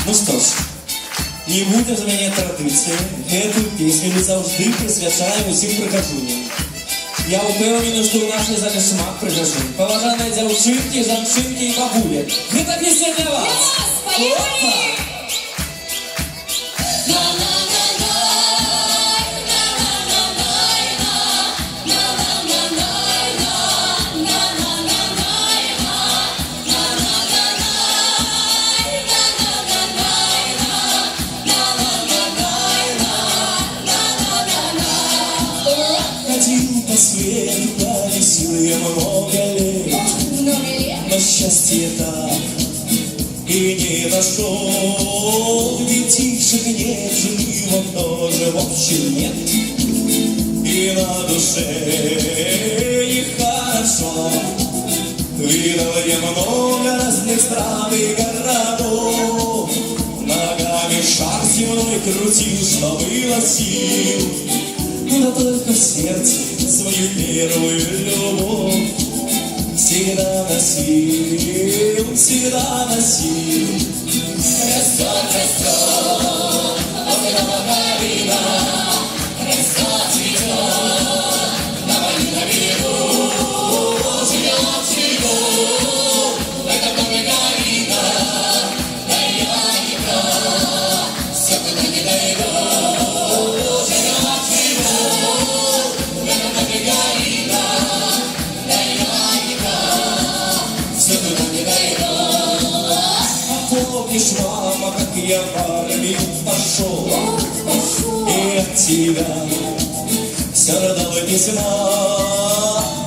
Ну што ж, не будзе змяняць традыцыі, гэтую песню мы заўжды прысвячаем усім прыхаджуням. Я ўпэўнены, што ў нашай залі шмат прыхаджунь. Паважаныя дзяўчынкі, жанчынкі і бабулі. Гэта песня для вас! Поехали! Ходил по свету, повесил я много лет, но счастье так и не нашел. Детишек нет, жены вам тоже в общем нет, и на душе нехорошо. Видел я много разных стран и городов, ногами шар земной крутил, что было сил. Но только в сердце свою первую любовь всегда носил, всегда носил. Растет, растет, около Марина, растет, цветет, на моем берегу, живет, живет, в этом доме Марина, да я никак, все туда не дойду. Помнишь, мама, как я в армию пошел, и от тебя все ждала письма,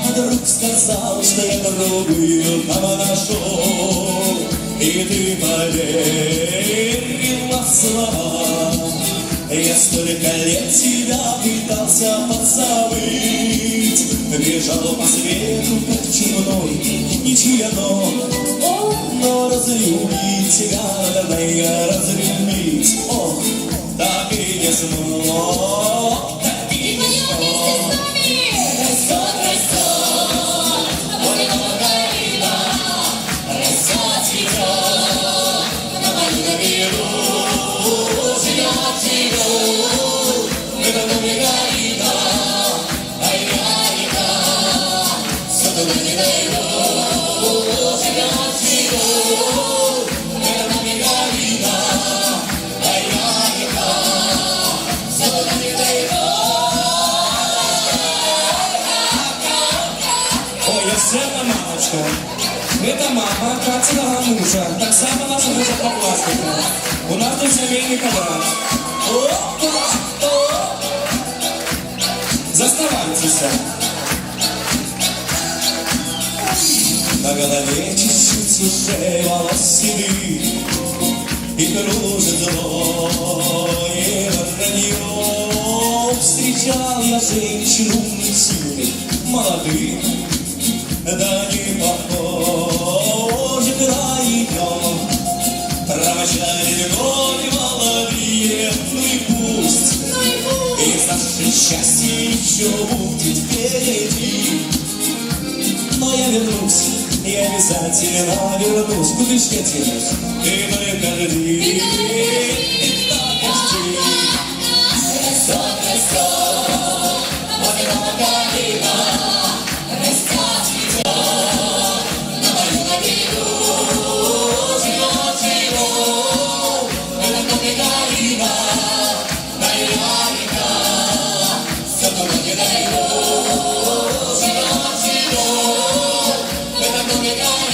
а друг сказал, что я другую там нашел, и ты поверила в слова. Я столько лет тебя пытался подзабыть, бежал по свету, как чумной, ничья ног. Но разлюбить тебя, родная, разлюбить, ох, так и не смог, так и не смог. Растет, растет, около Маргарина, растет, цветет, на моем берегу, живет, живет, в этом доме Маргарина, а я никак, все туда не дойду, живет, живет. Свята мамочка, это мама Катиного мужа, так само наша мужа Попластика. У нас тут семейный квадрат. Заставайтесь. На голове чуть-чуть уже волос седых, и кружит злое вранье. Встречал я женщину сильных, молодых, да не похожих на ее. Провожали годы молодые, ну и пусть, и наше счастье еще будет впереди. Но я вернусь, я обязательно вернусь. Куда ж я денусь? Ты только жди, ты только жди. Растет, растет, вот это Маргарина, растет, цветет, на моем берегу, живет, живет, в этом доме Маргарина, да я никак, все туда не дойду, живет, живет, в этом доме Маргарина.